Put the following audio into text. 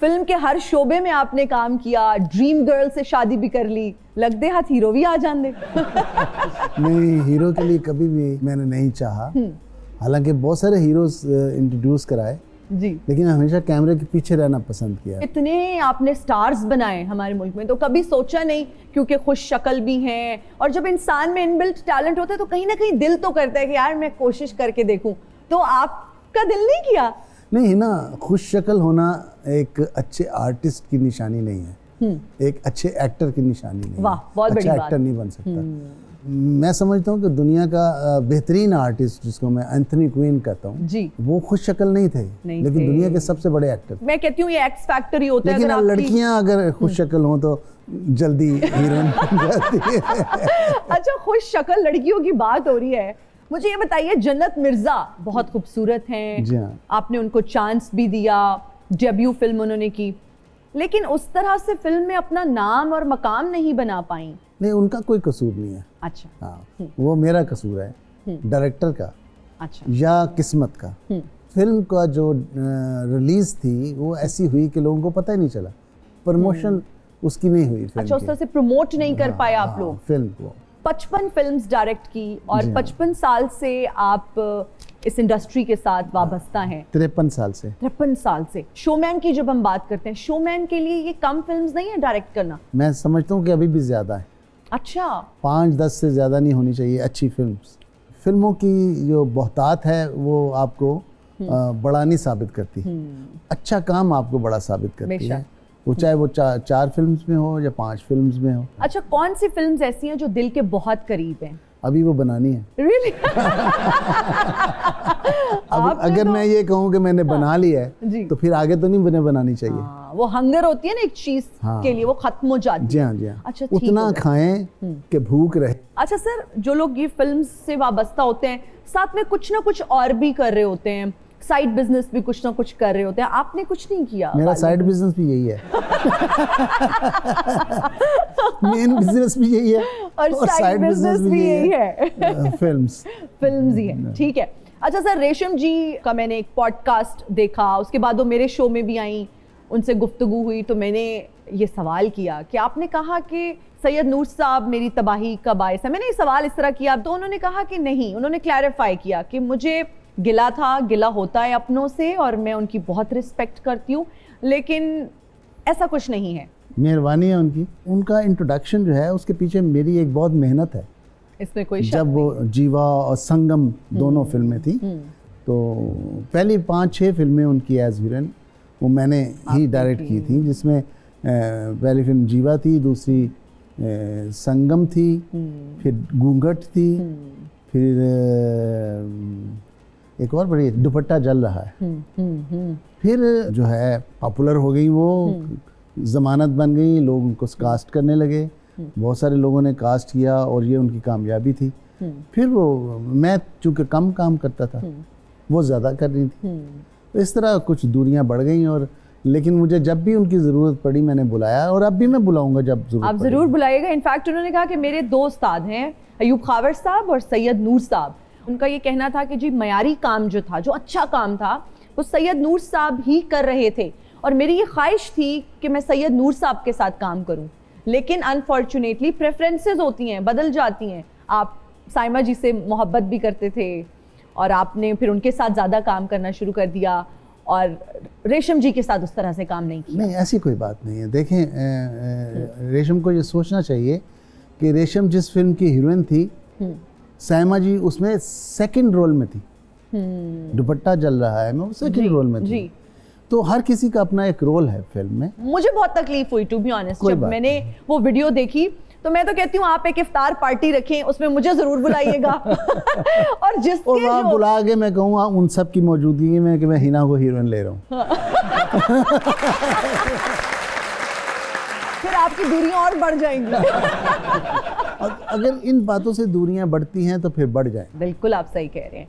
Film के हर शोबे में आपने काम किया, ड्रीम गर्ल से शादी भी कर ली, लग दे हाथ हीरो भी आ जान दे। नहीं, हीरो के लिए कभी भी मैंने नहीं चाहा। हालांकि बहुत सारे हीरोज इंट्रोड्यूस कराए जी, लेकिन हमेशा कैमरे के पीछे रहना पसंद किया। इतने आपने स्टार्स बनाए हमारे मुल्क में, तो कभी सोचा नहीं, क्योंकि खुश शक्ल भी हैं और जब इंसान में इनबिल्ट टैलेंट होता है तो कहीं ना कहीं दिल तो करता है कि यार मैं कोशिश करके देखूं, तो आपका दिल नहीं किया? नहीं ना, खुश शक्ल होना एक अच्छे आर्टिस्ट की निशानी नहीं है, एक अच्छे एक्टर की निशानी नहीं। वाह, बहुत बड़ी बात। अच्छा एक्टर नहीं बन सकता। मैं समझता हूँ कि दुनिया का बेहतरीन आर्टिस्ट जिसको मैं एंथनी क्वीन कहता हूँ जी, वो खुश शक्ल नहीं थे, लेकिन दुनिया के सबसे बड़े एक्टर। मैं कहती हूँ ये एक्स फैक्टर ही होता है। लेकिन अब लड़कियां अगर खुश शक्ल हों तो जल्दी हीरोइन बन जाती है। अच्छा, खुश शक्ल लड़कियों की बात हो रही है, मुझे ये बताइए, जन्नत मिर्जा बहुत खूबसूरत हैं। जी हाँ। आपने उनको चांस भी दिया, डेब्यू फिल्म उन्होंने की, लेकिन उस तरह से फिल्म में अपना नाम और मकाम नहीं बना पाई। नहीं, उनका कोई कसूर नहीं है। अच्छा। हाँ, वो मेरा कसूर है, डायरेक्टर का। अच्छा। या किस्मत का। फिल्म का जो रिलीज थी वो ऐसी हुई कि लोगों को पता ही नहीं चला, प्रमोशन उसकी नहीं हुई फिल्म। अच्छा, उस तरह से प्रमोट नहीं कर पाए आप लोग फिल्म को। 55 फिल्म्स डायरेक्ट की और 55 साल से आप इस इंडस्ट्री के साथ वाबस्ता हैं। 53 साल से। 53 साल से। शोमैन की जब हम बात करते हैं, शोमैन के लिए ये कम फिल्म्स नहीं है डायरेक्ट करना? मैं समझता हूँ कि अभी भी ज़्यादा है। अच्छा। 5-10 से ज़्यादा नहीं होनी चाहिए अच्छी फिल्म्स। फिल्मों की जो बहुतात है वो आपको बड़ा नहीं साबित करती, अच्छा काम आपको बड़ा साबित करती है, वो चाहे वो 4 फिल्म्स में हो या 5 फिल्म्स में हो। अच्छा, कौन सी फिल्म्स ऐसी हैं जो दिल के बहुत करीब हैं? अभी वो बनानी है। Really? अब अगर मैं ये कहूँ कि मैंने बना ली है तो फिर आगे तो नहीं बनानी चाहिए। वो हंगर होती है ना एक चीज के लिए, वो खत्म हो जाती है। जी हाँ, जी हाँ। अच्छा, उतना खाएं कि भूख रहे। अच्छा सर, जो लोग ये फिल्म से वाबस्ता होते हैं, साथ में कुछ ना कुछ और भी कर रहे होते हैं, साइड बिजनेस भी कुछ ना कुछ कर रहे होते हैं, आपने कुछ नहीं किया? मेरा साइड बिजनेस भी यही है। मेन बिजनेस भी यही है और साइड बिजनेस भी यही है। फिल्म्स ही है। ठीक है। अच्छा सर, रेशम जी का मैंने एक पॉडकास्ट देखा, उसके बाद वो मेरे शो में भी आई, उनसे गुफ्तगू हुई, तो मैंने ये सवाल किया कि आपने कहा कि सैयद नूर साहब मेरी तबाही का बायस है। मैंने ये सवाल इस तरह किया तो उन्होंने कहा कि नहीं, उन्होंने क्लैरिफाई किया कि मुझे गिला था, गिला होता है अपनों से और मैं उनकी बहुत रिस्पेक्ट करती हूँ, लेकिन ऐसा कुछ नहीं है। मेहरबानी है उनकी। उनका इंट्रोडक्शन जो है उसके पीछे मेरी एक बहुत मेहनत है, इसमें कोई शक जब वो जीवा और संगम दोनों फिल्में थी, तो पहली 5-6 फिल्में उनकी एज हीरोइन वो मैंने ही डायरेक्ट की थी, जिसमें पहली फिल्म जीवा थी, दूसरी संगम थी, फिर घूंघट थी, फिर एक और बड़ी दुपट्टा जल रहा है। फिर जो है पॉपुलर हो गई वो, जमानत बन गई, लोग उनको कास्ट करने लगे, बहुत सारे लोगों ने कास्ट किया और ये उनकी कामयाबी थी। फिर वो, मैं चूँकि कम काम करता था, वो ज़्यादा कर रही थी, तो इस तरह कुछ दूरियां बढ़ गई। और लेकिन मुझे जब भी उनकी ज़रूरत पड़ी मैंने बुलाया, और अब भी मैं बुलाऊंगा जब ज़रूरत। आप ज़रूर बुलाइएगा। इनफैक्ट उन्होंने कहा कि मेरे 2 उस्ताद हैं, अयूब खावर साहब और सैयद नूर साहब। उनका ये कहना था कि जी मयारी काम जो था, जो अच्छा काम था, वो सैयद नूर साहब ही कर रहे थे, और मेरी ये ख्वाहिश थी कि मैं सैयद नूर साहब के साथ काम करूं, लेकिन अनफॉर्चुनेटली प्रेफरेंसेस होती हैं, बदल जाती हैं। आप साइमा जी से मोहब्बत भी करते थे और आपने फिर उनके साथ ज़्यादा काम करना शुरू कर दिया, और रेशम जी के साथ उस तरह से काम नहीं किया। नहीं, ऐसी कोई बात नहीं है। देखें, रेशम को ये सोचना चाहिए कि रेशम जिस फिल्म की हीरोइन थी, साइमा जी उसमें सेकंड रोल में थी। दुपट्टा जल रहा है में वो सेकंड रोल में थी। तो हर किसी का अपना एक रोल है फिल्म में। मुझे बहुत तकलीफ हुई टू बी ऑनेस्ट, जब मैंने वो वीडियो देखी, तो मैं तो कहती हूँ आप एक इफ्तार पार्टी रखें, उसमें मुझे जरूर बुलाइएगा। और जिसके और बुला के मैं कहूँगा उन सब की मौजूदगी में कि मैं हिना को हीरोइन ले रहा हूँ। फिर आपकी दूरियां और बढ़ जाएंगी। अगर इन बातों से दूरियां बढ़ती हैं तो फिर बढ़ जाए। बिल्कुल आप सही कह रहे हैं।